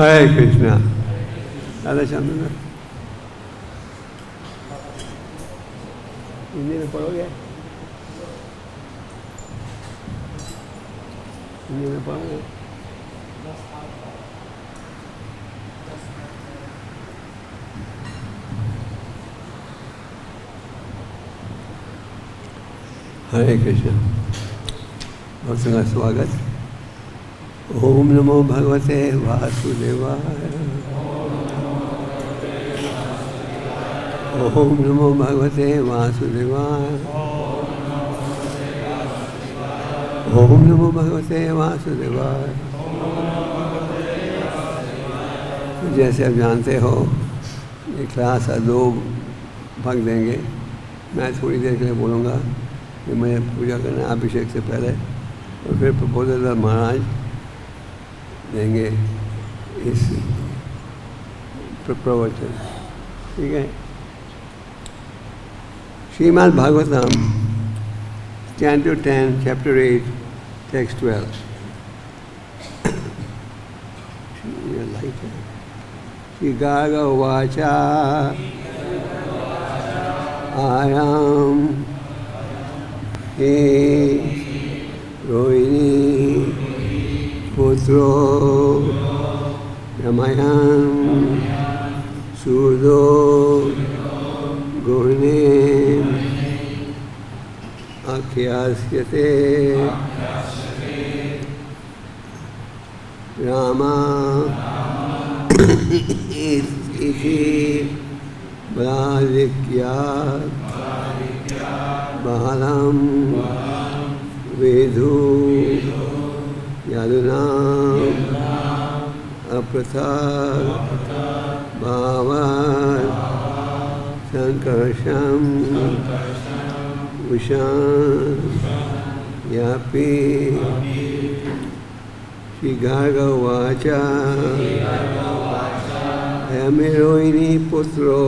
हरे कृष्णा। राधा चंद्र हिंदी में पढ़ोगे? हिंदी में पढ़ोगे? हरे कृष्ण। भक्तों का स्वागत। ओम नमो भगवते वासुदेवाय। ओम नमो भगवते वासुदेवाय। ओम नमो भगवते वासुदेवाय। जैसे आप जानते हो ये क्लास दो भाग देंगे। मैं थोड़ी देर के लिए बोलूँगा कि मुझे पूजा करना अभिषेक से पहले, और फिर प्रबोधदास महाराज देंगे इस प्रवचन। ठीक है। Shrimad Bhagavatam Canto 10, Chapter 8, Text 12. Shri Garga Vacha Ayam He Rohini Putro Ramayam Surdo Gurnim Akyasyate Rama Iti Balavikyat Bahalam Vedu Yadunam Aprathar Bhavat Sankarsham Vishan Yapi Shri Garga Vacha Ayamirohini Putro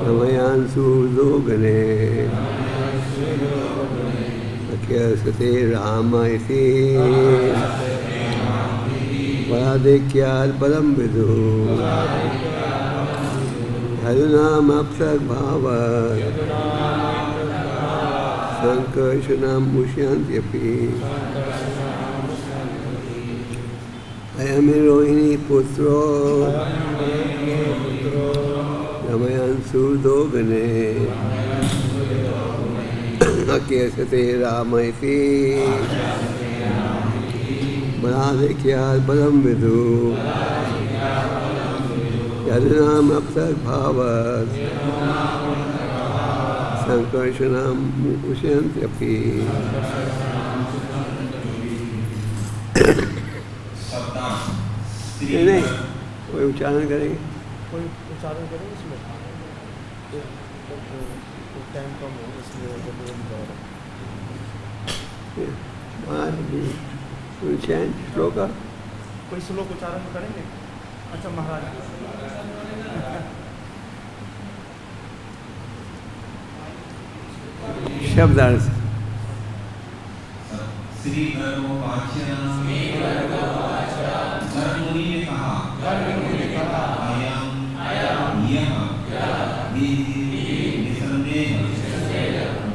Ramayan Surdogane Akyasate Rama Iti Vadakyat Param Vidu Yadunam Apsak Bhavat Sankarshanam Mushyantiapi Ayamirohini Putro Ramayan Surdogane Akyasate Rama Iti Vadakyat Param Vidu Yadunam Apsak Bhavat Sankarshanam Mushyantiapi। नहीं, कोई उच्चारण करेंगे? कोई उच्चारण करेंगे इसमें? Time कम हो इसलिए श्लोक कोई श्लोक उच्चारण करेंगे? अच्छा महाराज शब्द अर्थ। श्री गर्गमुनि ने कहा अयम यह निसंदेह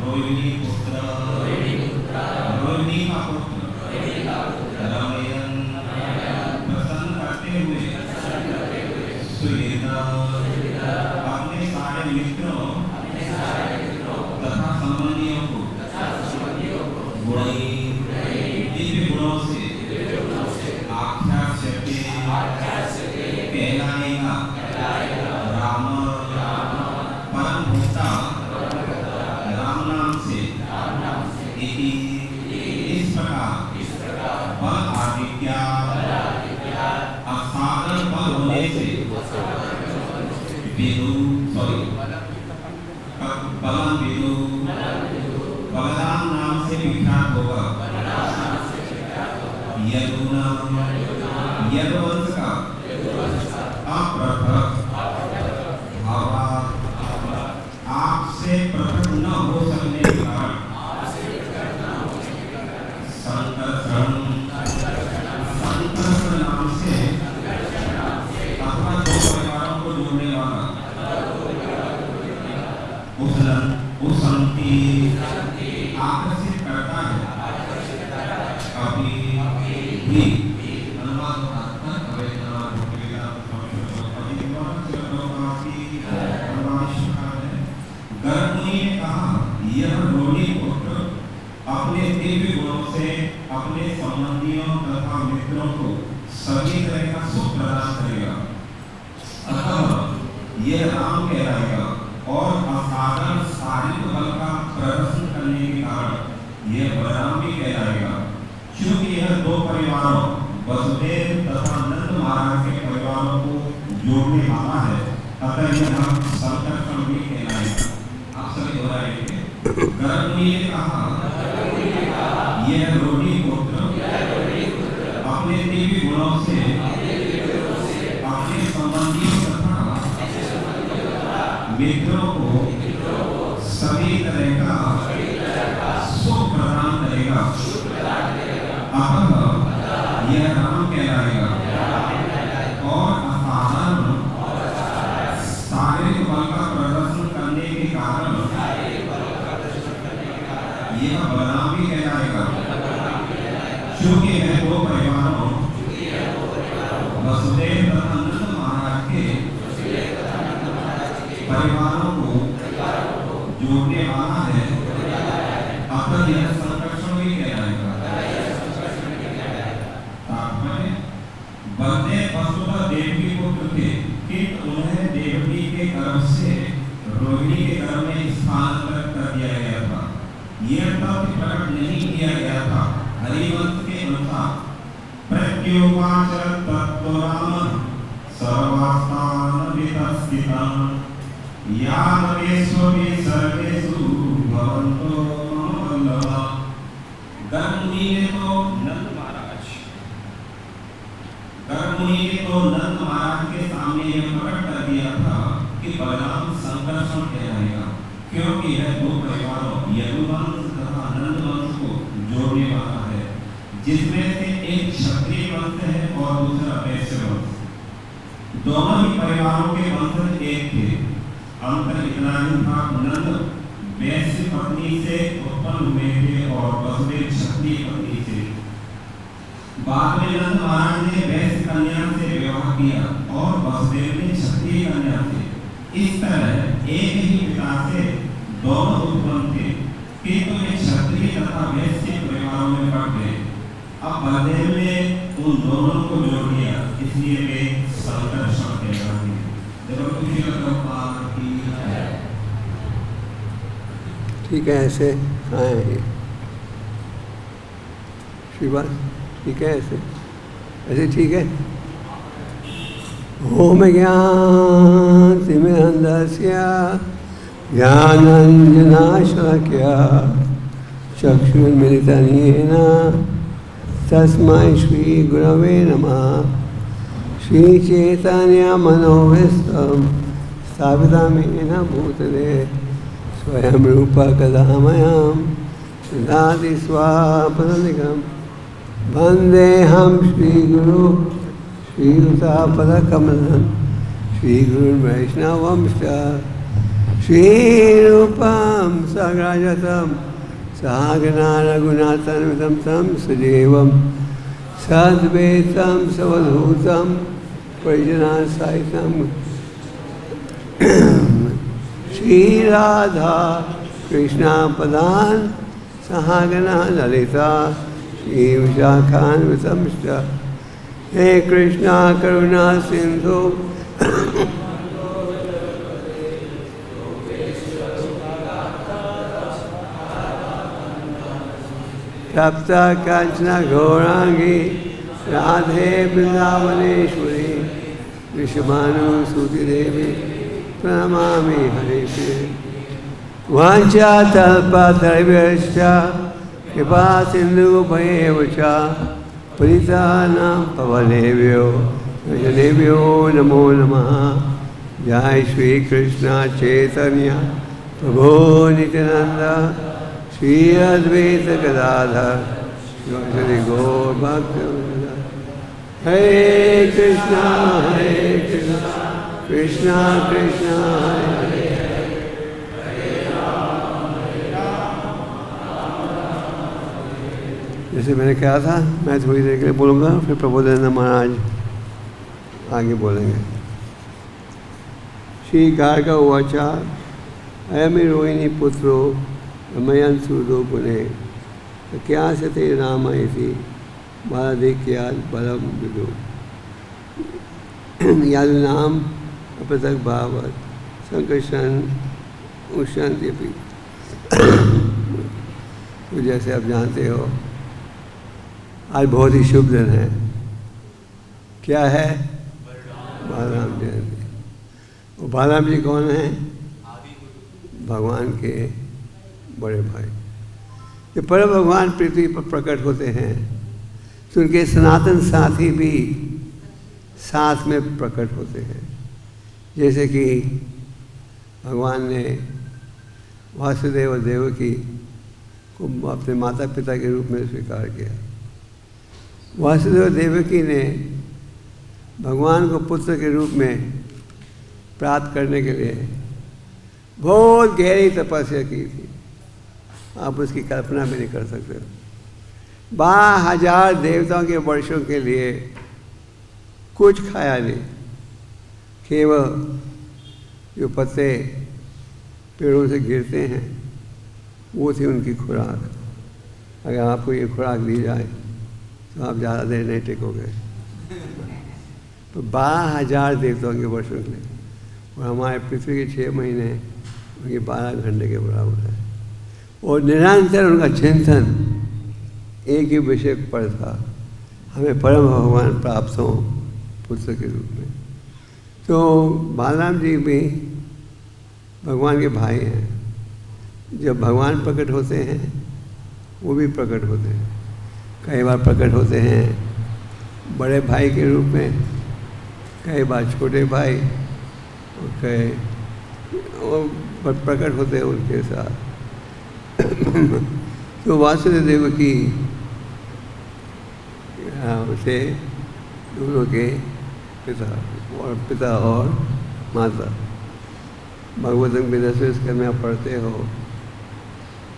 रोहिणी पुत्र रोहिणी का पुत्र रामायण प्रसन्न करते हुए सुहृद अपने सारे मित्रों तथा संबंधियों को दिव्य गुणों से आख्यास्यते कहलाएगा। राम परम भोक्ता राम नाम से इति इस प्रकार बल आदित्या असागर बल होने से विदु बलम विदु बलराम नाम से विख्यात होगा। यदुवंश का अप्रथक आपसे प्रकट न हो सकने के कारण संकर्षण दिव्य गुणों से अपने संबंधियों तथा मित्रों को सभी तरह का सुख प्रदान करेगा। अतः यह राम कहलाएगा और असाधारण शारीरिक बल का प्रदर्शन करने के कारण यह बलराम भी कहलाएगा। क्योंकि यह दो परिवारों वसुदेव तथा नंद महाराज के परिवारों को जोड़ने वाला है, अतः यह संकर्षण भी कहलाएगा। आप सभी दोहराएंगे। गर्भमुनि ने कहा, यह रोटी पुत्र अपने दिव्य गुणों से अपने संबंधियों तथा मित्रों को सभी तरह का सुख प्रदान करेगा। अतः यह राम कहलाएगा और असाधारण शारीरिक बल का प्रदर्शन करने के कारण यह बलराम भी कहलाएगा। क्योंकि यह दो परिवारों वसुदेव तथा नंद महाराज के परिवारों को जोड़ने वाला है, अतः यह संकर्षण भी कहलाएगा। बलदेव वसुधा देवकी पुत्र थे, किंतु उन्हें देवकी के गर्भ से रोहिणी के गर्भ में स्थानांतरित कर दिया गया था। यह तथ्य प्रकट नहीं किया गया था। हरिवंश के अनुसार प्रत्युवाच तत्त्वराम सर्वास्थान वितस्थितान् यावदेष्वपि सर्वेषु भवन्तो मम वल्लभा। गर्भमुनि ने तो नंद महाराज के सामने यह प्रकट कर दिया था कि बलराम संकर्षण कहलाएगा, क्योंकि यह दो परिवारों यदुवंश तथा नंद वंश को जोड़ने वाला है, जिसमें से एक क्षत्रिय वंश है और दूसरा वैश्य वंश। दोनों ही परिवारों के वंश एक थे। अंतर इतना ही था, नंद वैश्य पत्नी से उत्पन्न हुए थे और वसुदेव क्षत्रिय पत्नी से। बाद में नंद महाराज ने वैश्य कन्या से विवाह किया और वसुदेव ने क्षत्रिय कन्या से। इस तरह एक ही पिता से दोनों उत्पन्न थे, किंतु वे क्षत्रिय तथा वैश्य परिवारों में बढ़ गए। अब बलदेव ने उन दोनों को जोड़ दिया, इसलिए वे संकर्षण कहलाते हैं। ठीक है, ऐसे आए श्रीवास, ठीक है, ऐसे ठीक है। ओम ज्ञानतिमिरन्धस्य ज्ञानाञ्जनशलाकया चक्षुर्मिलितं येन तस्मै श्रीगुरवे नमः। श्रीचैतन्यमनोभीष्टं स्थापितं येन भूतले स्वयं रूपा कदा मह्यं ददाति स्वापदलिकं। वन्देऽहं श्रीगुरु श्रीयुतापदकमलं श्रीगुरुवैष्णवंश्च श्रीरूपं सग्राजतं सहगना रघुनाथान्वितं तं सजीवं सद्वैतं सवधूतं परिजनासहितं श्रीराधा कृष्णपदान् सहगना ललिता श्रीविशाखान्वितं च। हे कृष्णा करुणा सिंधु तप्त कांचन गौरांगी राधे वृंदावनेश्वरी विश्वभानुसुति देवी प्रणमामि हरिप्रिये। वाञ्छाकल्पतरुभ्यश्च कृपा सिन्धुभ्येव च पतितानां पावनेभ्यो वैष्णवेभ्यो नमो नमः। जय श्री कृष्ण चैतन्य प्रभु नित्यानंद श्री अद्वैत गदाधर श्री गौर भक्तवृंद। हरे कृष्णा कृष्णा कृष्णा हरे जैसे मैंने कहा था, मैं थोड़ी देर के लिए बोलूँगा, फिर प्रबोधानंद महाराज आगे बोलेंगे। श्री गार्ग उवाच अयमि रोहिणी पुत्रो मयन सूदो पुने तो क्या से थे राम आई थी बालाधिक्य बलम विदु याद नाम अपतक भावत संकर्षण उशांति भी। तो जैसे आप जानते हो आज बहुत ही शुभ दिन है। क्या है? बालराम जयंती। वो बालराम जी कौन है? भगवान के बड़े भाई। जब परम भगवान पृथ्वी पर प्रकट होते हैं तो उनके सनातन साथी भी साथ में प्रकट होते हैं। जैसे कि भगवान ने वासुदेव और देवकी को अपने माता पिता के रूप में स्वीकार किया। वासुदेव और देवकी ने भगवान को पुत्र के रूप में प्राप्त करने के लिए बहुत गहरी तपस्या की थी। आप उसकी कल्पना भी नहीं कर सकते। 12,000 देवताओं के वर्षों के लिए कुछ खाया नहीं, केवल जो पत्ते पेड़ों से गिरते हैं वो थी उनकी खुराक। अगर आपको ये खुराक दी जाए तो आप ज़्यादा देर नहीं टिकोगे। तो 12,000 देवताओं के वर्षों के लिए, और हमारे पृथ्वी के 6 महीने उनके 12 घंटे के बराबर है। और निरंतर उनका चिंतन एक ही विषय पर था, हमें परम भगवान प्राप्त हो पुत्र के रूप में। तो बालराम जी भी भगवान के भाई हैं। जब भगवान प्रकट होते हैं वो भी प्रकट होते हैं। कई बार प्रकट होते हैं बड़े भाई के रूप में, कई बार छोटे भाई, और कई और प्रकट होते हैं उनके साथ। तो वासुदेव देवकी से दोनों के पिता और माता। भगवतम के 10वें स्कंद में आप पढ़ते हो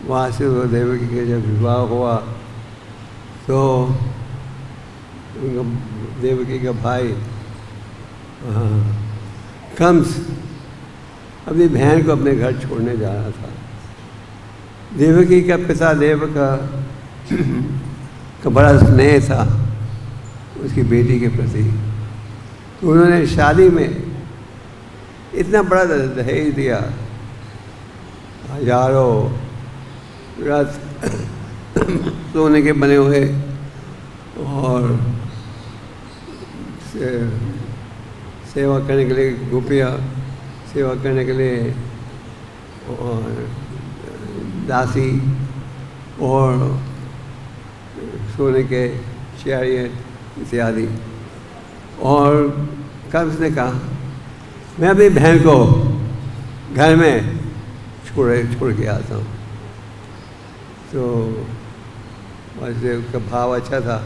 वासुदेव देवकी के जब विवाह हुआ तो उनका देवकी का भाई कंस अपनी बहन को अपने घर छोड़ने जा रहा था। देवकी का पिता देव का बड़ा स्नेह था उसकी बेटी के प्रति। तो उन्होंने शादी में इतना बड़ा दहेज दिया, हजारों रथ सोने के बने हुए और सेवा करने के लिए गोपियाँ, सेवा करने के लिए और दासी, और सोने के चैरियट इत्यादि। और कंस ने कहा मैं अपनी बहन को घर में छोड़ के आता हूँ। तो वैसे उसका भाव अच्छा था,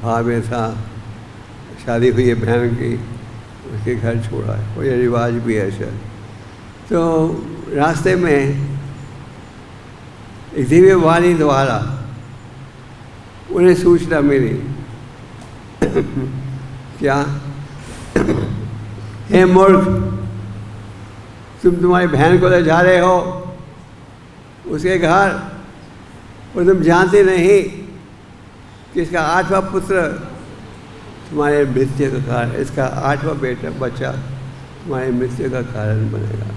भाव में था शादी हुई है बहन की, उसके घर छोड़ा है, और ये रिवाज भी है शायद। तो रास्ते में एक दिव्य वाणी द्वारा उन्हें सूचना मिली क्या? हे मूर्ख, तुम तुम्हारी बहन को ले जा रहे हो उसके घर, और तुम जानते नहीं कि इसका 8वां पुत्र तुम्हारे मृत्यु का कारण, इसका 8वां बच्चा तुम्हारे मृत्यु का कारण बनेगा।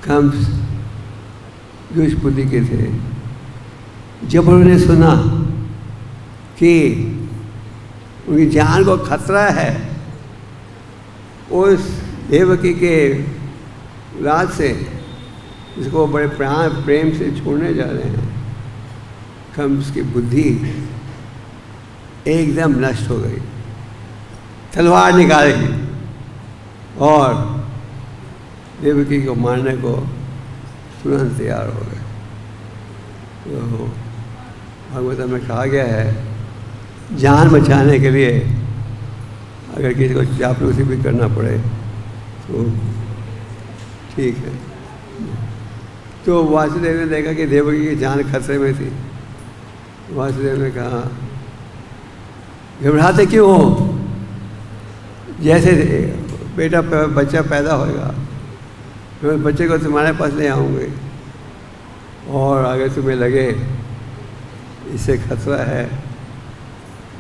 कंस दुष्ट बुद्धि के थे। जब उन्होंने सुना कि उनकी जान को खतरा है उस देवकी के राज से, जिसको बड़े प्रेम से छोड़ने जा रहे हैं, कंस की बुद्धि एकदम नष्ट हो गई। तलवार निकालेगी और देवकी को मारने को तुरंत तैयार हो गए। तो भागवतम में कहा गया है जान बचाने के लिए अगर किसी को चापलूसी भी करना पड़े तो ठीक है। तो वासुदेव ने देखा कि देवकी की जान खतरे में थी। वासुदेव ने कहा घबराते क्यों हो? जैसे बच्चा पैदा होगा तो बच्चे को तुम्हारे पास ले आऊँगे, और अगर तुम्हें लगे इससे खतरा है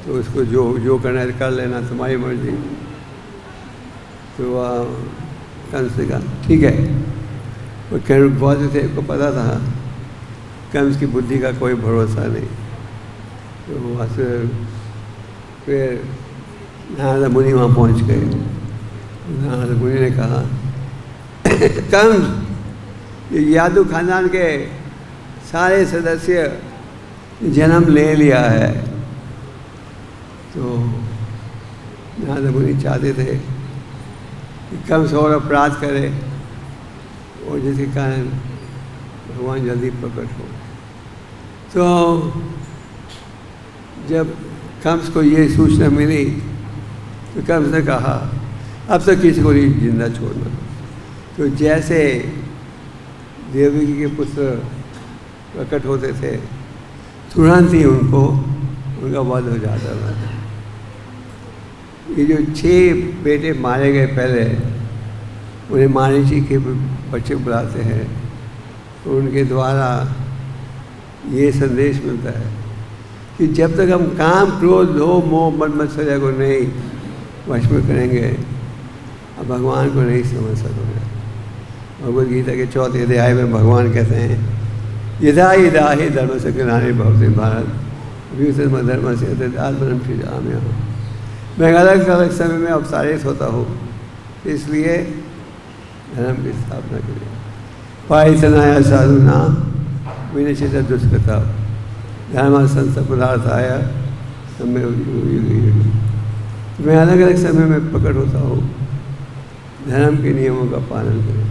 तो उसको जो करना है कर लेना, तुम्हारी मर्जी। तो वह कंस ने कहा ठीक है। वो कर्ण बहुत थे को पता था कंस की बुद्धि का कोई भरोसा नहीं। तो वहाँ से फिर नारद मुनि वहाँ पहुँच गए। नारद मुनि ने कहा कंस, ये यादव खानदान के सारे सदस्य जन्म ले लिया है। तो नारद मुनि चाहते थे कि कंस और अपराध करे और जिसके कारण भगवान जल्दी प्रकट हो। तो जब कंस को ये सूचना मिली तो कंस ने कहा अब तक किसी को नहीं जिंदा छोड़ना। तो जैसे देवकी के पुत्र प्रकट होते थे तुरंत ही उनका वध हो जाता था। ये जो 6 बेटे मारे गए पहले, उन्हें मारीची के बच्चे बुलाते हैं, तो उनके द्वारा ये संदेश मिलता है कि जब तक हम काम, क्रोध, लोभ, मोह, मद मत्सर्य को नहीं वश में करेंगे अब भगवान को नहीं समझ सकोगे। भगवद गीता के 4थे अध्याय में भगवान कहते हैं यदा यदा ही धर्म से ग्लानि भवति भारत अभ्युत्थानं धर्मस्य तदात्मनं सृजाम्यहम्। मैं अलग अलग समय में अवतारित होता हूँ, इसलिए धर्म की स्थापना के लिए। पायतनाय साधुना विनश्यत दुष्कृता धर्म संस्थापनार्थाय मैं अलग अलग समय में प्रकट होता हूँ, धर्म के नियमों का पालन करें।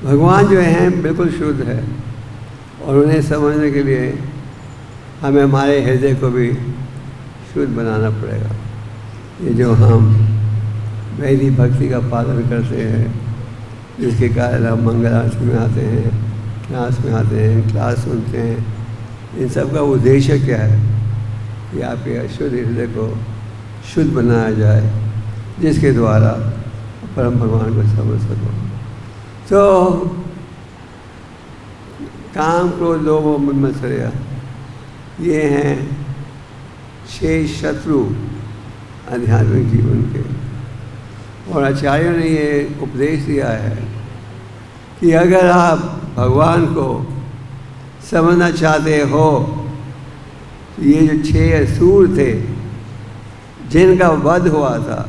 भगवान जो हैं बिल्कुल शुद्ध है और उन्हें समझने के लिए हमें हमारे हृदय को भी शुद्ध बनाना पड़ेगा। ये जो हम वैदिक भक्ति का पालन करते हैं, जिसके कारण हम मंगल आरती में आते हैं, क्लास में आते हैं, क्लास सुनते हैं, इन सब का उद्देश्य क्या है कि आपके अशुद्ध हृदय को शुद्ध बनाया जाए, जिसके द्वारा परम भगवान को समझ सको। तो काम, क्रोध, लोभ और मद मत्सर्य ये हैं 6 शत्रु आध्यात्मिक जीवन के। और आचार्यों ने ये उपदेश दिया है कि अगर आप भगवान को समझना चाहते हो तो ये जो 6 असुर थे जिनका वध हुआ था,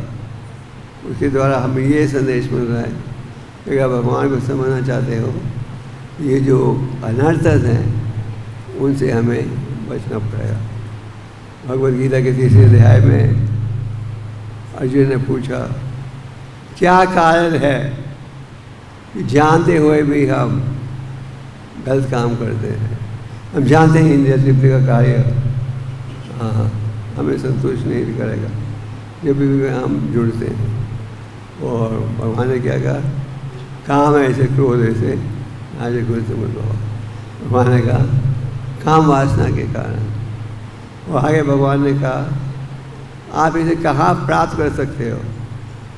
उसके द्वारा हमें ये संदेश मिल रहा है कि अगर भगवान को समझना चाहते हो ये जो अनर्थक हैं उनसे हमें बचना पड़ेगा। भगवद गीता के 3रे अध्याय में अर्जुन ने पूछा क्या कारण है कि जानते हुए भी हम गलत काम करते हैं। हम जानते हैं इंद्रिय तृप्ति का कार्य हमें संतुष्ट नहीं करेगा जब भी हम जुड़ते हैं। और भगवान ने क्या कहा, काम ऐसे, क्रोध ऐसे, आज क्रोध से मत हो। भगवान ने कहा काम वासना के कारण। और आगे भगवान ने कहा आप इसे कहाँ प्राप्त कर सकते हो,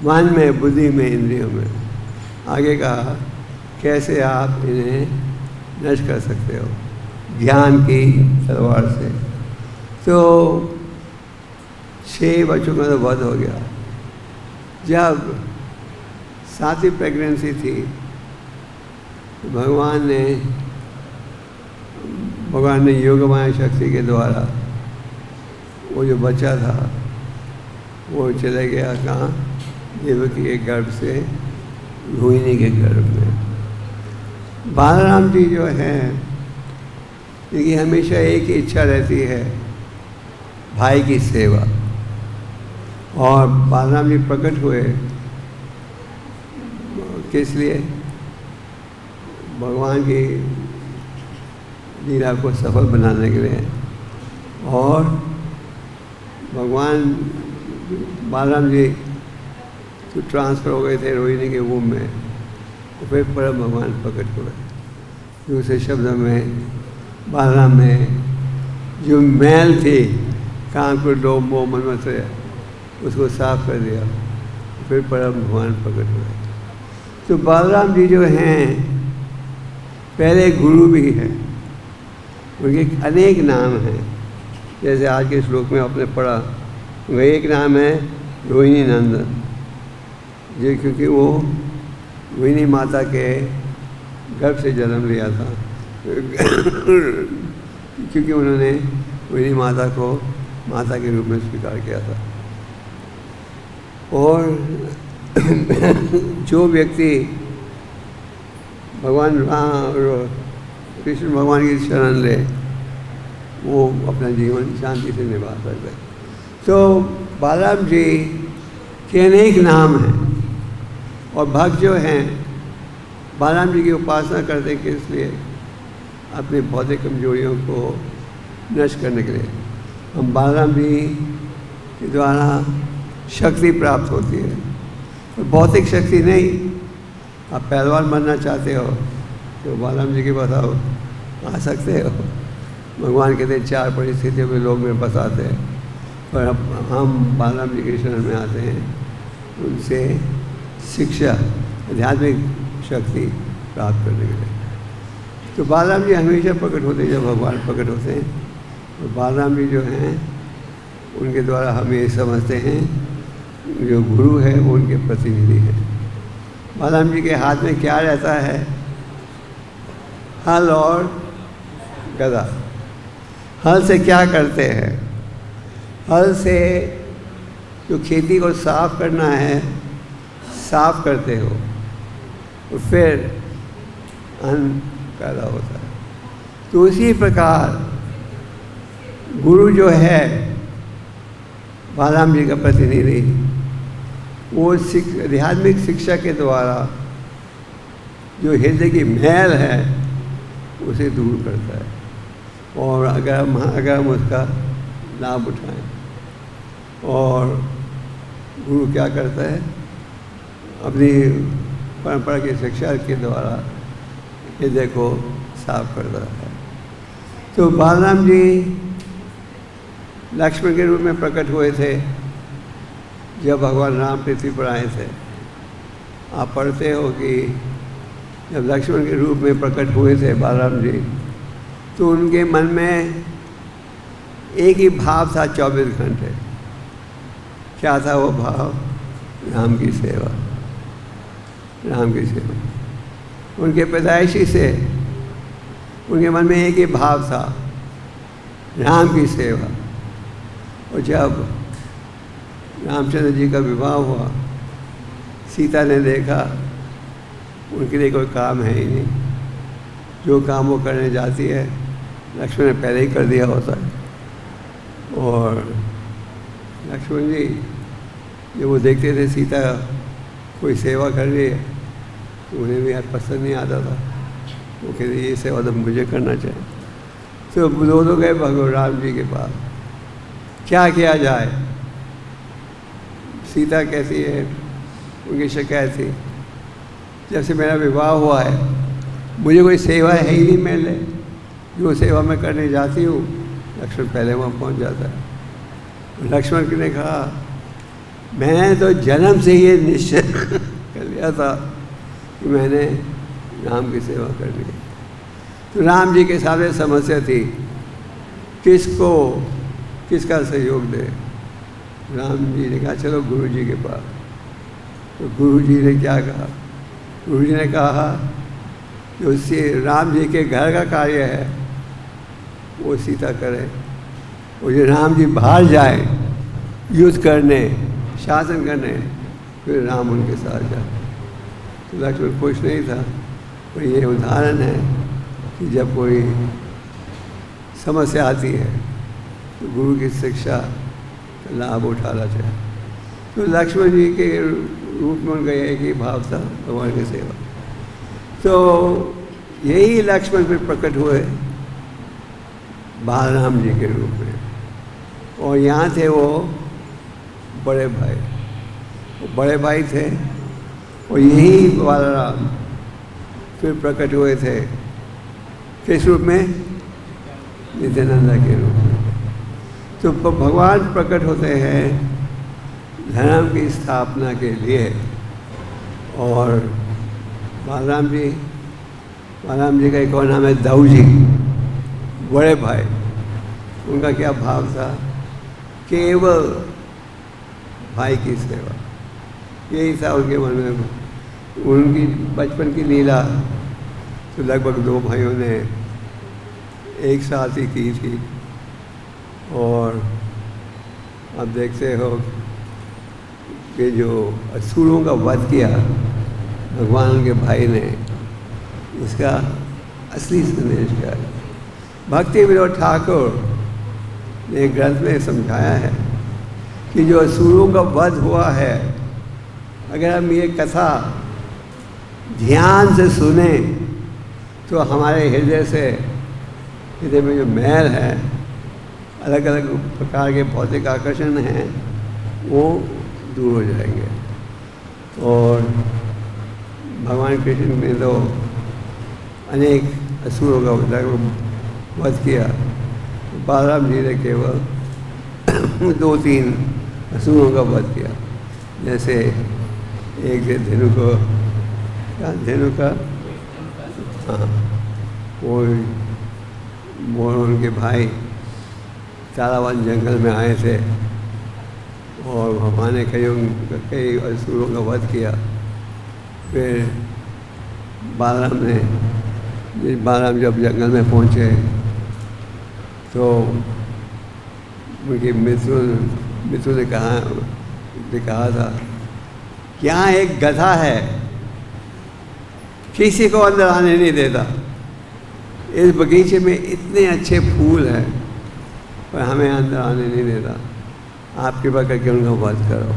मन में, बुद्धि में, इंद्रियों में। आगे कहा कैसे आप इन्हें नष्ट कर सकते हो, ज्ञान की तलवार से। तो 6 बच्चों का तो वध हो गया। जब 7वीं प्रेगनेंसी थी तो भगवान ने योगमाया शक्ति के द्वारा वो जो बच्चा था वो चले गया कहाँ, देवकी के गर्भ से रोहिणी के गर्भ में। बालराम जी जो हैं इनकी हमेशा एक ही इच्छा रहती है, भाई की सेवा। और बालराम जी प्रकट हुए किस लिए, भगवान की लीला को सफल बनाने के लिए। और भगवान बालराम जी तो ट्रांसफ़र हो गए थे रोहिणी के वूम में, तो फिर परम भगवान प्रकट हुए। दूसरे शब्दों में बालराम में जो मैल थी, काम, क्रोध, लोभ, मोह, मद मत्सर्य, उसको साफ कर दिया, फिर परम भगवान प्रकट हुए। तो बालराम जी जो हैं पहले गुरु भी हैं, उनके अनेक नाम हैं। जैसे आज के श्लोक में आपने पढ़ा, वह एक नाम है रोहिणी नंदन, जो क्योंकि वो रोहिणी माता के गर्भ से जन्म लिया था क्योंकि उन्होंने रोहिणी माता को माता के रूप में स्वीकार किया था। और जो व्यक्ति भगवान राम कृष्ण भगवान की शरण ले, वो अपना जीवन शांति से निभा सकता है। तो बालाराम जी के अनेक नाम हैं, और भक्त जो हैं बालाराम जी की उपासना करते हैं किस लिए? अपनी भौतिक कमजोरियों को नष्ट करने के लिए। हम बालाराम जी के द्वारा शक्ति प्राप्त होती है, तो भौतिक शक्ति नहीं। आप पहलवान बनना चाहते हो तो बालाराम जी के पास आओ, आ सकते हो। भगवान कहते हैं 4 परिस्थितियों में लोग में बताते हैं, पर हम बालाराम जी के शरण में आते हैं, उनसे शिक्षा आध्यात्मिक शक्ति प्राप्त करने के लिए। तो बालाराम जी हमेशा प्रकट होते हैं जब भगवान प्रकट होते हैं। और बालाराम जी जो हैं उनके द्वारा हम ये समझते हैं जो गुरु है वो उनके प्रतिनिधि हैं। बालाराम जी के हाथ में क्या रहता है? हल और गदा। हल से क्या करते हैं? हल से जो खेती को साफ करना है साफ करते हो, और फिर अन्न पैदा होता है। तो उसी प्रकार गुरु जो है बालाराम जी का प्रतिनिधि, वो आध्यात्मिक शिक्षा के द्वारा जो हृदय की मैल है उसे दूर करता है, और अगर हम उसका लाभ उठाएं। और गुरु क्या करता है? अपनी परंपरा की शिक्षा के द्वारा हृदय को साफ करता है। तो बालाराम जी लक्ष्मण के रूप में प्रकट हुए थे जब भगवान राम पृथ्वी पर आए थे। आप पढ़ते हो कि जब लक्ष्मण के रूप में प्रकट हुए थे बालाराम जी, तो उनके मन में एक ही भाव था 24 घंटे। क्या था वो भाव? राम की सेवा, राम की सेवा। उनके पैदाइशी से उनके मन में एक ही भाव था, राम की सेवा। और जब रामचंद्र जी का विवाह हुआ, सीता ने देखा उनके लिए कोई काम है ही नहीं, जो काम वो करने जाती है लक्ष्मण ने पहले ही कर दिया होता है। और लक्ष्मण जी जब वो देखते थे सीता कोई सेवा कर रही है तो उन्हें भी यार पसंद नहीं आता था। वो कहते ये सेवा तो मुझे करना चाहिए। तो दोनों गए भगवान राम जी के पास, क्या किया जाए? सीता कहती है, उनकी शिकायत थी, जब से मेरा विवाह हुआ है मुझे कोई सेवा है ही नहीं मेरे लिए, जो सेवा मैं करने जाती हूँ लक्ष्मण पहले वहाँ पहुँच जाता है। लक्ष्मण ने कहा मैंने तो जन्म से ये निश्चय कर लिया था कि मैंने राम की सेवा करनी है। तो राम जी के सामने समस्या थी, किसका सहयोग दे? राम जी ने कहा चलो गुरु जी के पास। तो गुरु जी ने क्या कहा? गुरु जी ने कहा जो उससे राम जी के घर का कार्य है वो सीता करे, और जो राम जी बाहर जाए युद्ध करने, शासन करने, फिर राम उनके साथ जाए। तो लक्ष्मण खुश नहीं था। और ये उदाहरण है कि जब कोई समस्या आती है तो गुरु की शिक्षा का लाभ उठाना चाहिए। तो लक्ष्मण जी के रूप में उनका एक ही भाव था, भगवान की सेवा। तो यही लक्ष्मण फिर प्रकट हुए बालराम जी के रूप में, और यहाँ थे वो बड़े भाई, वो बड़े भाई थे। और यही बालराम फिर प्रकट हुए थे किस रूप में? नित्यानंदा के रूप में। तो भगवान प्रकट होते हैं धर्म की स्थापना के लिए। और बालराम जी का एक और नाम है दाऊ जी, बड़े भाई। उनका क्या भाव था? केवल भाई की सेवा, यही था उनके मन में। उनकी बचपन की लीला तो लगभग 2 भाइयों ने एक साथ ही की थी। और आप देखते हो कि जो असुरों का वध किया भगवान के भाई ने, इसका असली संदेश क्या है? भक्ति विनोद ठाकुर ने ग्रंथ में समझाया है कि जो असुरों का वध हुआ है, अगर हम ये कथा ध्यान से सुने तो हमारे हृदय में जो मैल है, अलग अलग प्रकार के भौतिक आकर्षण हैं, वो दूर हो जाएंगे। और भगवान कृष्ण ने तो अनेक असुरों का वध किया। बालराम जी ने केवल 2-3 असुरों का वध किया। जैसे एक धेनु को, क्या धेनु का, हाँ, वो उनके भाई तारावन जंगल में आए थे और भगवान ने कई असुरों का वध किया। फिर बालराम जब जंगल में पहुँचे तो उनके मित्रों ने कहा था कि यहाँ एक गधा है, किसी को अंदर आने नहीं देता। इस बगीचे में इतने अच्छे फूल हैं पर हमें अंदर आने नहीं देता, आप कृपा करके उनका वध करो।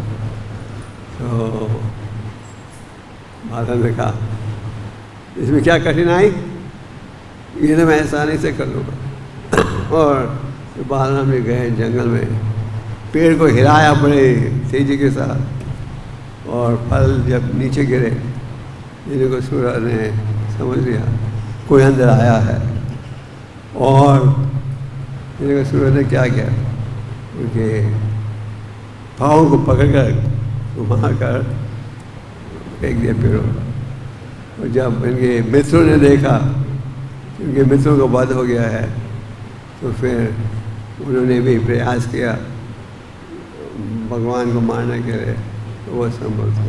तो बालराम ने कहा इसमें क्या कठिनाई, ये तो मैं आसानी से कर लूँगा। और बालराम जी गए जंगल में, पेड़ को हिलाया बड़े तेजी के साथ, और फल जब नीचे गिरे, इनको सूरज ने समझ लिया कोई अंदर आया है। और इनको सूरज ने क्या किया, उनके पाँव को पकड़कर घुमा कर फेंक दिया पेड़ों पर। और जब इनके मित्रों ने देखा कि उनके मित्रों का वध हो गया है, तो फिर उन्होंने भी प्रयास किया भगवान को मारने के लिए, तो वो संभव था।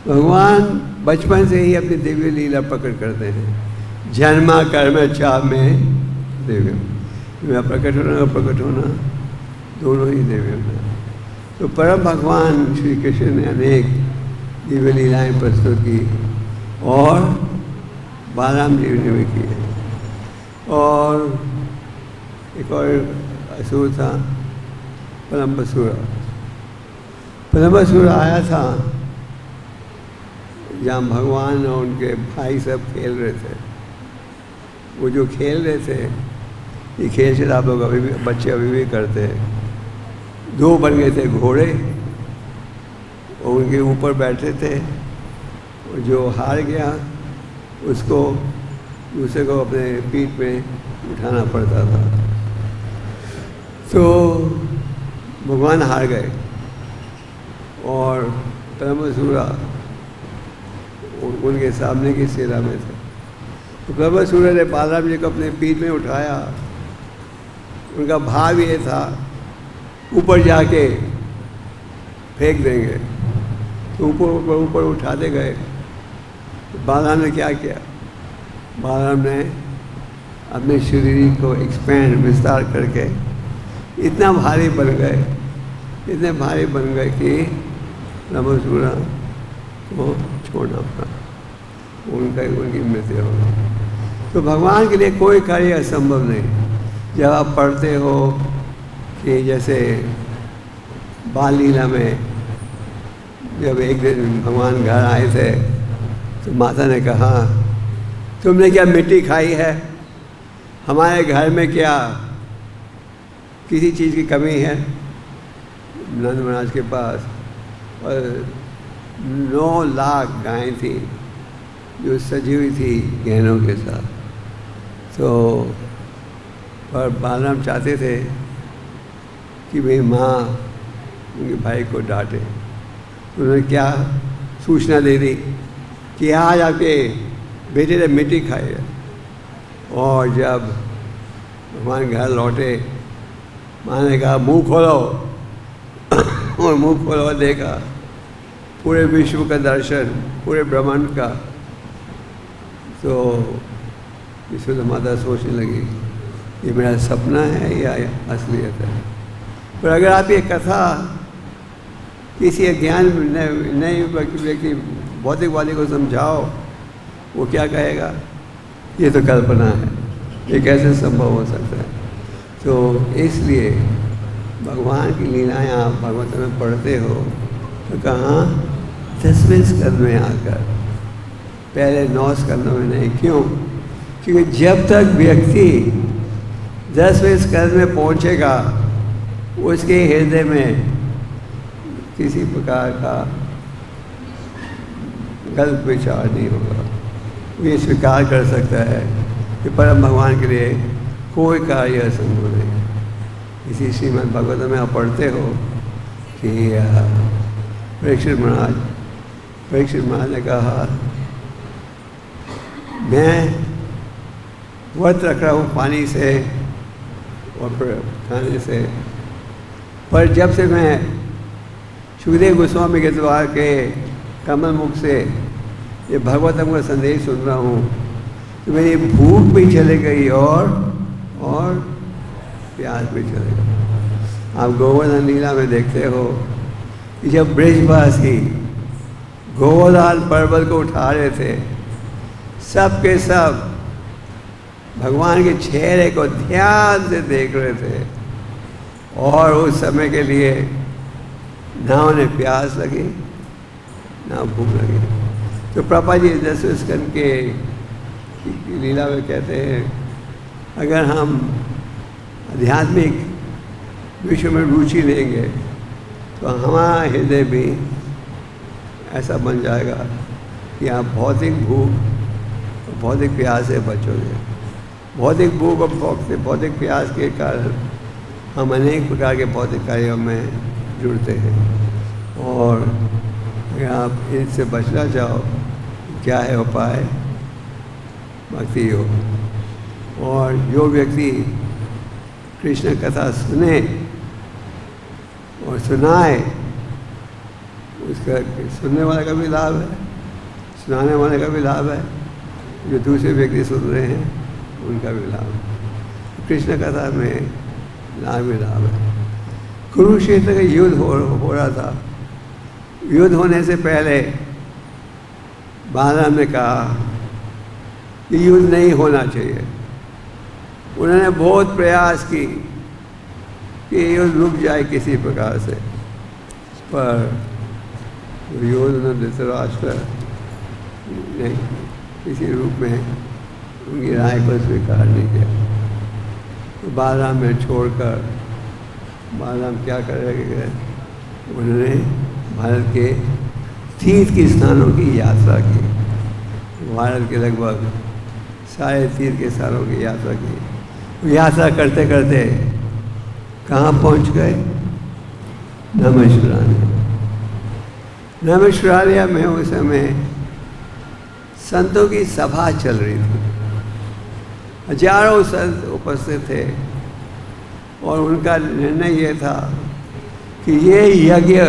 भगवान बचपन से ही अपनी दिव्य लीला प्रकट करते हैं। जन्मा कर्म चाप में दिव्य, में प्रकट होना और प्रकट होना दोनों ही दिव्य होना। तो परम भगवान श्री कृष्ण ने अनेक दिव्य लीलाएँ प्रस्तुत की और बालराम जी ने भी की है। और एक और असुर था पलम्बसुर। पलम्बसुर आया था जहाँ भगवान और उनके भाई सब खेल रहे थे। वो जो खेल रहे थे, ये खेल से आप लोग बच्चे अभी भी करते हैं। 2 बन गए थे घोड़े और उनके ऊपर बैठे थे, और जो हार गया उसको दूसरे को अपने पीठ में उठाना पड़ता था। तो भगवान हार गए और पलम्बसुर उनके सामने की सेना में थे। तो पलम्बसुर ने बालराम जी को अपने पीठ में उठाया। उनका भाव ये था ऊपर जाके फेंक देंगे, तो ऊपर उठाते गए। तो बालराम ने क्या किया, बालराम ने अपने शरीर को विस्तार करके इतना भारी बन गए, इतने भारी बन गए कि पलम्बसुर को छोड़ना पड़ा, उनकी मृत्यु हो गई। तो भगवान के लिए कोई कार्य असंभव नहीं। जब आप पढ़ते हो कि जैसे बाल लीला में जब एक दिन भगवान घर आए थे, तो माता ने कहा तुमने क्या मिट्टी खाई है, हमारे घर में क्या किसी चीज़ की कमी है। नंद महाराज के पास और 9 लाख गायें थी जो सजी हुई थी गहनों के साथ। तो पर बालराम चाहते थे कि भाई माँ उनके भाई को डांटे। उन्होंने क्या सूचना दे दी कि आज आपके बेटे ने मिट्टी खाई है। और जब भगवान घर लौटे माँ ने कहा मुंह खोलो और मुंह खोलो, देखा पूरे विश्व का दर्शन, पूरे ब्रह्मांड का। तो यशोदा माता सोचने लगी ये मेरा सपना है या असलियत है। पर अगर आप ये कथा किसी ज्ञान नए व्यक्ति भौतिकवादी को समझाओ, वो क्या कहेगा, ये तो कल्पना है, ये कैसे संभव हो सकता है। तो इसलिए भगवान की लीलाएं आप भागवत में पढ़ते हो तो कहाँ 10वें स्कंद में आकर, पहले 9 स्कंदों में नहीं। क्यों? क्योंकि जब तक व्यक्ति 10वें स्कंद में पहुँचेगा उसके हृदय में किसी प्रकार का गलत विचार नहीं होगा। वो ये स्वीकार कर सकता है कि परम भगवान के लिए कोई कार्य असंभव नहीं। इसी श्रीमद् भागवत में आप पढ़ते हो कि परीक्षित महाराज ने कहा मैं व्रत रख रहा हूँ पानी से और खाने से, पर जब से मैं सुखदेव गोस्वामी के द्वार के कमल मुख से ये भागवतम का संदेश सुन रहा हूँ तो मेरी भूख भी चले गई और प्यास भी चले गई। आप गोवर्धन लीला में देखते हो कि जब ब्रजवासी गोवर्धन पर्वत को उठा रहे थे, सब के सब भगवान के चेहरे को ध्यान से देख रहे थे और उस समय के लिए ना उन्हें प्यास लगी ना भूख लगी। तो प्रभा जी 10वें स्कंद के लीला में कहते हैं अगर हम आध्यात्मिक विषय में रुचि लेंगे तो हमारा हृदय भी ऐसा बन जाएगा कि आप भौतिक भूख और भौतिक प्यास से बचोगे। भौतिक भूख और भौतिक प्यास के कारण हम अनेक प्रकार के भौतिक कार्यों में जुड़ते हैं और अगर आप इनसे बचना चाहो क्या है उपाय? भक्ति योग। और जो व्यक्ति कृष्ण कथा सुने और सुनाए उसका सुनने वाले का भी लाभ है, सुनाने वाले का भी लाभ है, जो दूसरे व्यक्ति सुन रहे हैं उनका भी लाभ है। कृष्ण कथा में लाभ ही लाभ है। कुरुक्षेत्र का युद्ध हो रहा था। युद्ध होने से पहले बालराम ने कहा कि युद्ध नहीं होना चाहिए। उन्होंने बहुत प्रयास की कि युद्ध रुक जाए किसी प्रकार से, पर युद्ध धृतराष्ट्र नहीं किसी रूप में उनकी राय को स्वीकार नहीं किया। तो बालराम में छोड़कर बालराम क्या कर रहे गए, उन्होंने भारत के तीर्थ के स्थानों की यात्रा की। भारत के लगभग सारे तीर्थ के स्थानों की यात्रा की। यात्रा करते करते कहाँ पहुँच गए? नमश्वरालय। नमश्वरालय में उस समय संतों की सभा चल रही थी। हजारों संत उपस्थित थे और उनका निर्णय ये था कि ये यज्ञ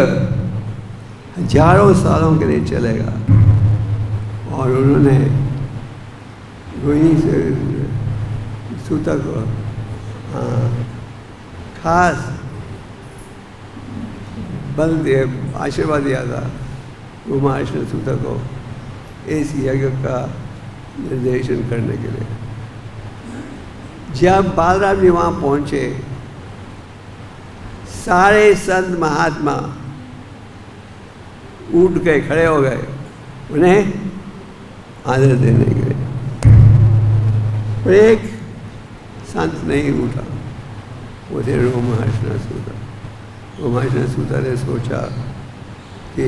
हजारों सालों के लिए चलेगा। और उन्होंने रोहिणी से सूतक को खास बल दिए, आशीर्वाद दिया था महर्षि ने सूतक को इस यज्ञ का निर्देशन करने के लिए। जब बालराम जी वहाँ पहुँचे, सारे संत महात्मा उठ गए, खड़े हो गए उन्हें आदर देने के लिए। पर एक संत नहीं उठा, वो थे रोमहर्षण सूता। रोमहर्षण सूता ने सोचा कि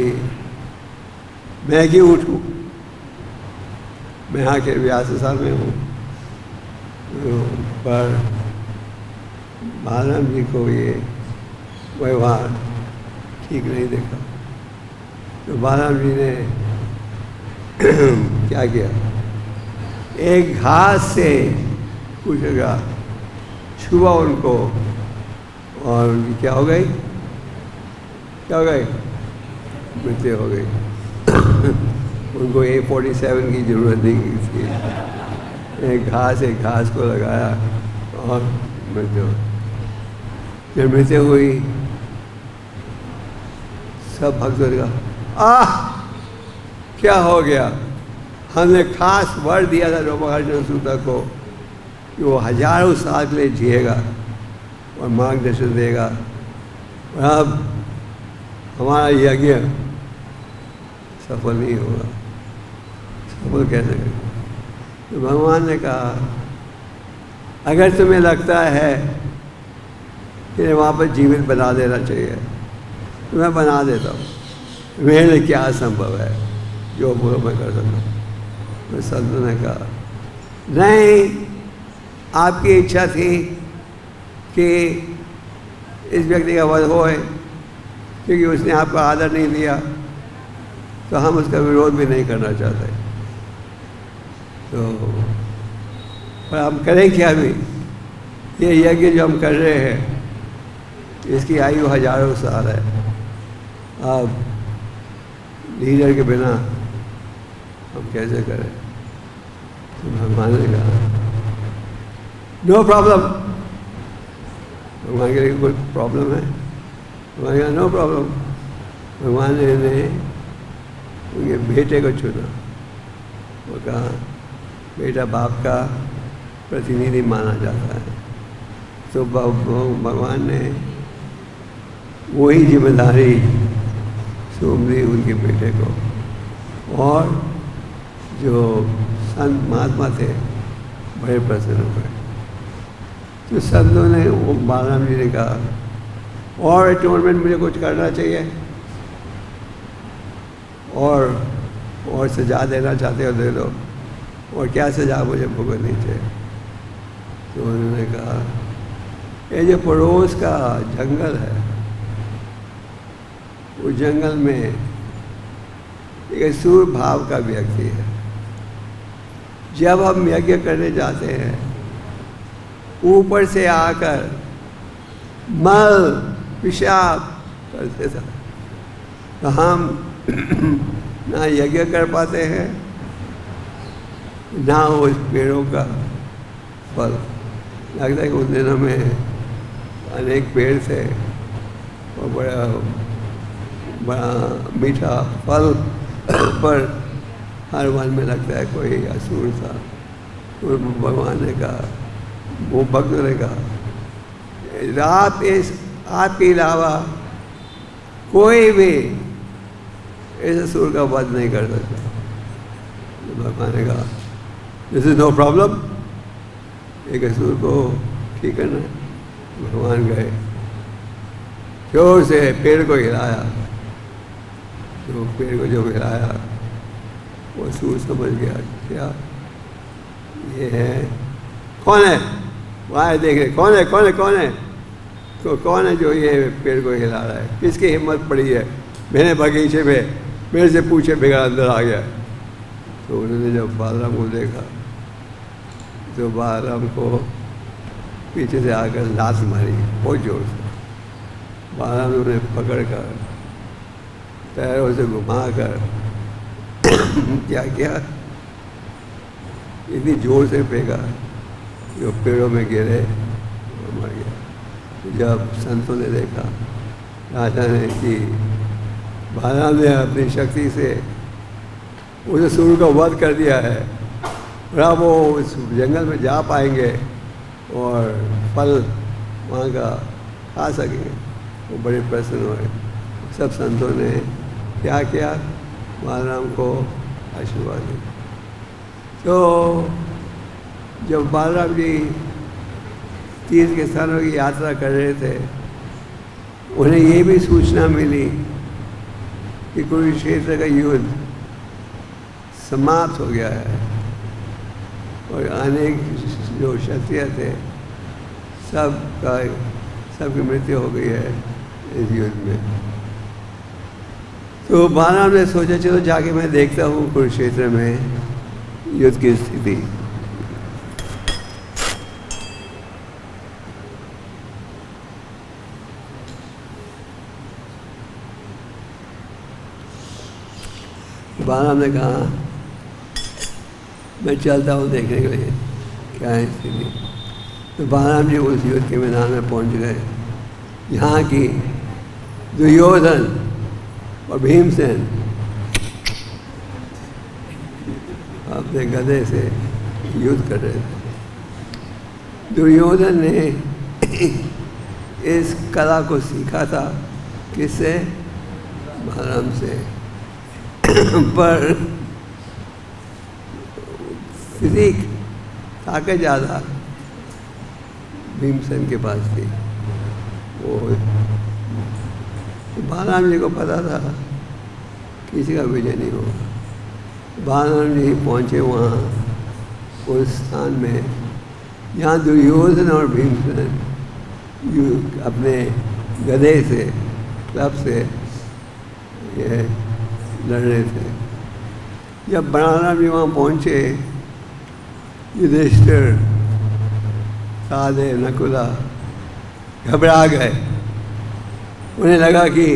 मैं क्यों उठूं, मैं यहाँ के व्यासस्थान में हूँ। पर बालराम जी को ये व्यवहार ठीक नहीं देखा। तो बालराम जी ने क्या किया, एक घास से कुछ जगह छुआ उनको और उनकी क्या हो गई, क्या हो गई, मृत्यु हो गई। उनको A47 की ज़रूरत नहीं थी, एक घास को लगाया और मृत्यु। जब मृत्यु हुई सब भक्तों ने कहा क्या हो गया, हमने खास वर दिया था रोमहर्षण सूत को कि वो हजारों साल के लिए जिएगा और मार्गदर्शन देगा, और अब हमारा यज्ञ सफल नहीं होगा। सफल कैसे करें? तो भगवान ने कहा अगर तुम्हें लगता है कि वापस जीवित बना देना चाहिए तो मैं बना देता हूँ, मेरे लिए क्या असंभव है, जो बोलो मैं कर सकता हूँ। तो संतों ने कहा नहीं, आपकी इच्छा थी कि इस व्यक्ति का वध होए क्योंकि उसने आपका आदर नहीं दिया, तो हम उसका विरोध भी नहीं करना चाहते। तो पर हम करें क्या भी, ये यज्ञ जो हम कर रहे हैं इसकी आयु हजारों साल है। अब लीडर के बिना हम कैसे करें? तो भगवान ने कहा नो प्रॉब्लम। भगवान के लिए कोई प्रॉब्लम है? भगवान का नो प्रॉब्लम। भगवान ने उनके बेटे को चुना। वो कहा बेटा बाप का प्रतिनिधि माना जाता है, तो भगवान ने वही जिम्मेदारी सौंप दी उनके बेटे को। और जो संत महात्मा थे बड़े प्रसन्न हुए। तो संतों ने वो बालराम जी ने कहा और अटोनमेंट मुझे कुछ करना चाहिए, और सजा देना चाहते हो दे दो, और क्या सजा मुझे भुगतनी चाहिए? तो उन्होंने कहा ये जो पड़ोस का जंगल है, उस जंगल में एक असुर भाव का व्यक्ति है। जब हम यज्ञ करने जाते हैं ऊपर से आकर मल पेशाब करते था, तो हम ना यज्ञ कर पाते हैं ना उस पेड़ों का फल। लगता है कि उन दिनों में अनेक पेड़ थे और बड़ा मीठा फल, पर हर वन में लगता है कोई असुर था। तो भगवान ने कहा, वो भक्त ने कहा आपके अलावा कोई भी इस असुर का वध नहीं कर सकता। तो भगवान ने कहा दिस इज नो प्रॉब्लम, एक असुर को ठीक करना है। भगवान गए, जोर से पेड़ को हिलाया, तो पेड़ को जो हिलाया वो असुर समझ गया क्या ये है, कौन है वहाँ देख रहे, कौन है कौन है कौन है, तो कौन है जो ये पेड़ को हिला रहा है, किसकी हिम्मत पड़ी है मेरे बगीचे में मेरे से पूछे बिगड़ अंदर आ गया। तो उन्होंने जब बालराम को देखा तो बालराम को पीछे से आकर लात मारी बहुत जोर से। बालराम ने उन्हें पकड़ कर पैरों से घुमाकर क्या किया, इतनी जोर से फेंका जो पेड़ों में गिरे और मर गया। जब संतों ने देखा राजा ने कि बालराम ने अपनी शक्ति से उस असुर का वध कर दिया है और अब वो उस जंगल में जा पाएंगे और फल वहाँ का खा सकेंगे, वो बड़े प्रसन्न हुए। सब संतों ने क्या किया, बालराम को आशीर्वाद दिया। तो जब बालराम जी तीर्थ के स्थानों की यात्रा कर रहे थे, उन्हें ये भी सूचना मिली कि कुरुक्षेत्र का युद्ध समाप्त हो गया है और अनेक जो क्षत्रिय थे सबकी मृत्यु हो गई है इस युद्ध में। तो बालराम ने सोचा चलो जाके मैं देखता हूँ कुरुक्षेत्र में युद्ध की स्थिति। बालाराम ने कहा मैं चलता हूँ देखने के लिए क्या है स्थिति। तो बालाराम जी उस युद्ध के मैदान में पहुँच गए। यहाँ की दुर्योधन और भीमसेन अपने गदे से युद्ध कर रहे थे। दुर्योधन ने इस कला को सीखा था किससे? बालाराम से। पर फिजिक ताकत ज़्यादा भीमसेन के पास थी। वो बालाराम जी को पता था किसी का विजय नहीं होगा। बालाराम जी पहुँचे वहाँ उस स्थान में जहाँ दुर्योधन और भीमसेन अपने गदे से क्लब से ये लड़ रहे थे। जब बालाराम जी वहाँ पहुँचे, युधिष्ठिर, सहदेव, नकुला घबरा गए। उन्हें लगा कि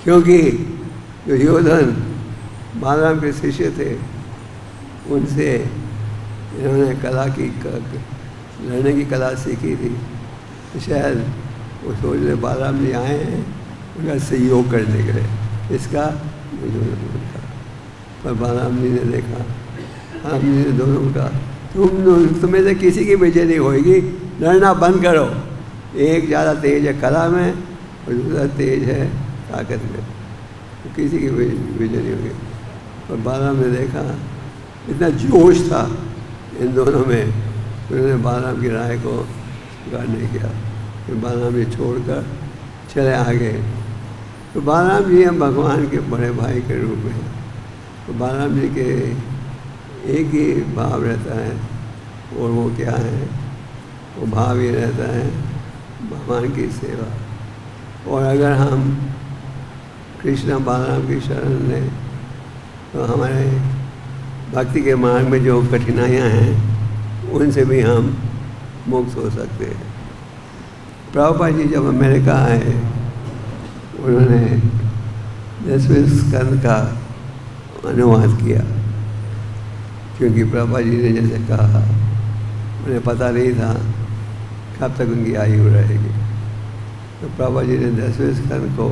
क्योंकि दुर्योधन बालाराम के शिष्य थे, उनसे इन्होंने कला की लड़ने की कला सीखी थी। शायद वो सोच रहे बालाराम जी आए हैं उनका सहयोग करने के लिए, इसका पर बालाराम जी ने देखा, बालाराम जी ने दोनों को कहा तुम्हें से किसी की विजय नहीं होगी, लड़ना बंद करो। एक ज़्यादा तेज है कला में और दूसरा तेज है ताकत में, तो किसी की विजय नहीं होगी। पर बालाराम ने देखा इतना जोश था इन दोनों में, उन्होंने बालाराम की राय को स्वीकार नहीं किया। फिर बालाराम जी छोड़कर चले आगे। तो बालाराम जी हम भगवान के बड़े भाई के रूप में, तो बालाराम जी के एक ही भाव रहता है, और वो क्या है? वो भाव ये रहता है भगवान की सेवा। और अगर हम कृष्ण बालाराम की शरण लें तो हमारे भक्ति के मार्ग में जो कठिनाइयाँ हैं उनसे भी हम मुक्त हो सकते हैं। प्रभुपाद जी जब अमेरिका आए, उन्होंने 10वें स्कंद का अनुवाद किया, क्योंकि प्रभुपाद जी ने जैसे कहा उन्हें पता नहीं था कब तक उनकी आयु रहेगी। तो प्रभुपाद जी ने 10वें स्कंद को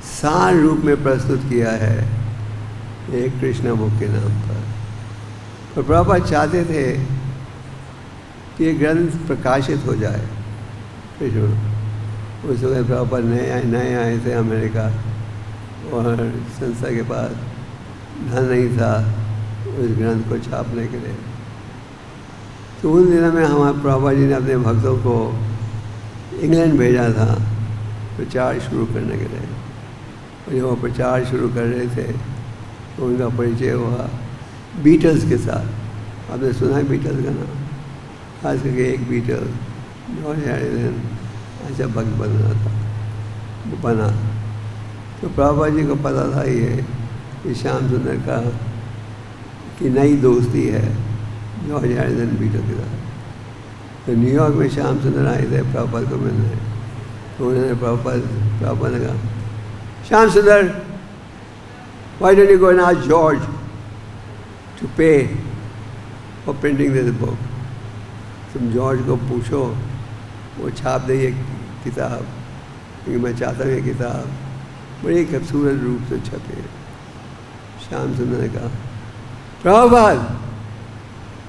सार रूप में प्रस्तुत किया है एक कृष्णा बुक के नाम पर। तो प्रभुपाद चाहते थे कि ये ग्रंथ प्रकाशित हो जाए। उस वक्त प्रभुपाद नए आए थे अमेरिका, और संस्था के पास धन नहीं था उस ग्रंथ को छापने के लिए। तो उन दिनों में हमारे प्रभुपाद जी ने अपने भक्तों को इंग्लैंड भेजा था प्रचार शुरू करने के लिए। और जब वो प्रचार शुरू कर रहे थे तो उनका परिचय हुआ बीटल्स के साथ। आपने सुना है बीटल्स का नाम? खास करके एक बीटल जॉर्ज हैरिसन अच्छा भक्त बना था, वो बना। तो प्रभुपाद जी को पता था ये कि श्याम सुंदर का की नई दोस्ती है जॉर्ज हैरिसन बीटल के साथ। तो न्यूयॉर्क में श्याम सुंदर आए थे प्रभुपाद को मिलने। तो उन्होंने प्रभुपाद ने कहा, श्याम सुंदर, why don't you go and ask George to pay for printing this book? तुम जॉर्ज को पूछो वो छाप दे ये किताब, क्योंकि मैं चाहता हूँ ये किताब बड़ी खूबसूरत रूप से छपे। श्याम सुंदर ने कहा, प्रभुपाद,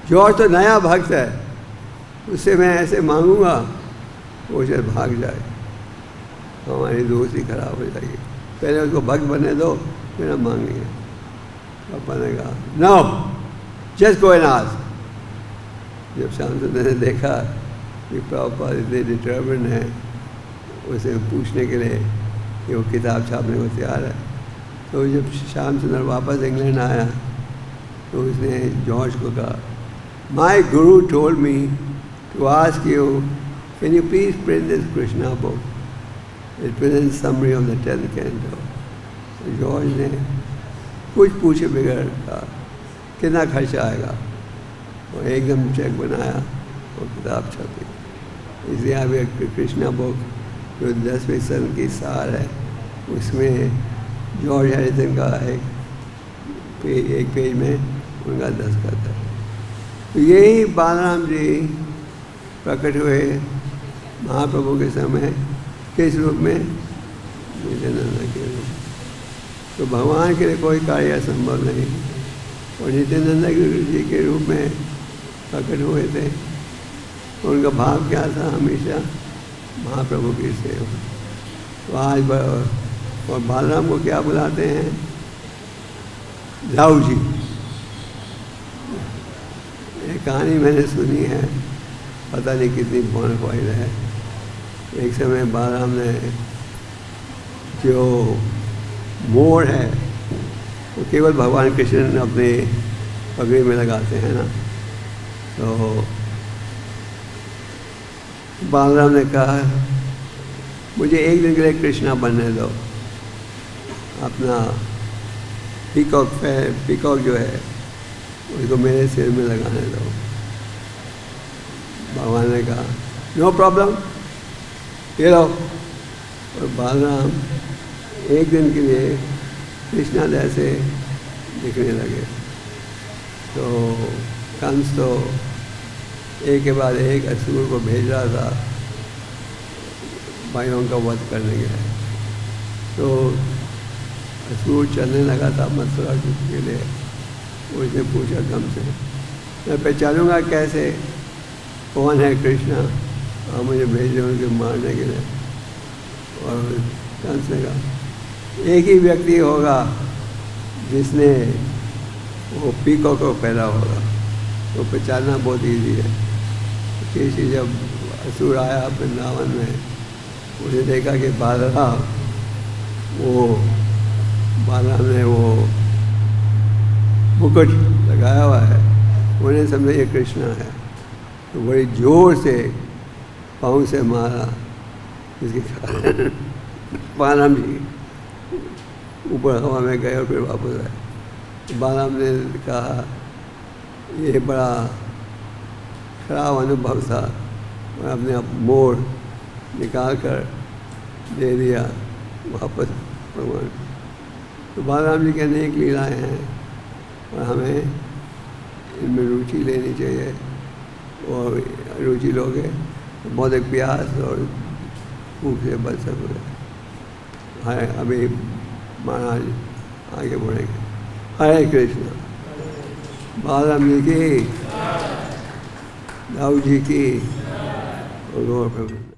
जॉर्ज तो नया भक्त है, उससे मैं ऐसे मांगूंगा वो शायद भाग जाए, हमारी दोस्ती खराब हो जाएगी। पहले उसको भक्त बनने दो, फिर हम मांगेंगे। पापा ने कहा, no, just go and ask. जब श्याम सुंदर ने देखा कि प्रभुपाद इतने डिटर्मिन्ड है उसे पूछने के लिए कि वो किताब छापने को तैयार है, तो जब श्याम सुंदर वापस इंग्लैंड आया तो उसने जॉर्ज को कहा, my guru told me to ask you, can you please print this Krishna book, it presents summary of the 10th canto. तो जॉर्ज ने कुछ पूछे बगैर कहा, कितना खर्चा आएगा? और एकदम चेक बनाया और किताब छपी। इसलिए अब एक कृष्णा बुक जो 10वें स्कंद की सार है, उसमें जॉर्ज हैरिसन का एक एक पेज में उनका दस्तखत है। तो यही बालराम जी प्रकट हुए महाप्रभु के समय, किस रूप में? नित्यानंद के रूप में। तो भगवान के लिए कोई कार्य असंभव नहीं, और नित्यानंद जी के रूप में प्रकट हुए थे। उनका भाव क्या था? हमेशा महाप्रभु की सेवा। तो आज और बालराम को क्या बुलाते हैं? दाऊ जी। ये कहानी मैंने सुनी है, पता नहीं कितनी बोनाफाइड है। एक समय बालराम ने जो मोर है वो केवल भगवान कृष्ण अपने पगड़ी में लगाते हैं ना, तो बालराम ने कहा मुझे एक दिन के लिए कृष्णा बनने दो, अपना पीकॉक जो है उसको मेरे सिर में लगाने दो। भगवान ने कहा नो प्रॉब्लम, ये लो। और बालराम एक दिन के लिए कृष्णा जैसे दिखने लगे। तो कंस तो एक के बाद एक असुर को भेज रहा था भाइयों का वध करने के लिए। तो असुर चलने लगा था मथुरा के लिए। उसने पूछा कंस से, मैं पहचानूंगा कैसे कौन है कृष्णा? और मुझे भेज रहे उनके मारने के लिए। और कंस ने कहा एक ही व्यक्ति होगा जिसने वो पीकॉक को पहना होगा, तो पहचानना बहुत ईजी है। किसी जब असुर आया वृंदावन में, उसने देखा कि बालराम ने वो मुकुट लगाया हुआ है, उन्हें समझा ये कृष्णा है। तो बड़ी जोर से पाँव से मारा, जिसके कारण बालराम जी ऊपर हवा में गए और फिर वापस आए। तो बालराम ने कहा ये बड़ा खराब अनुभव था, और अपने आप मोर निकाल कर दे दिया वापस भगवान। तो बालराम जी की अनेक लीलाएँ हैं, और हमें इनमें रुचि लेनी चाहिए। और रुचि लोगे तो बहुत एक प्यास और भूख से बच सकोगे। हरे अभी महाराज आगे बढ़ेंगे। हरे कृष्ण। बालराम जी की, दाऊ जी की, और गौर प्रभु।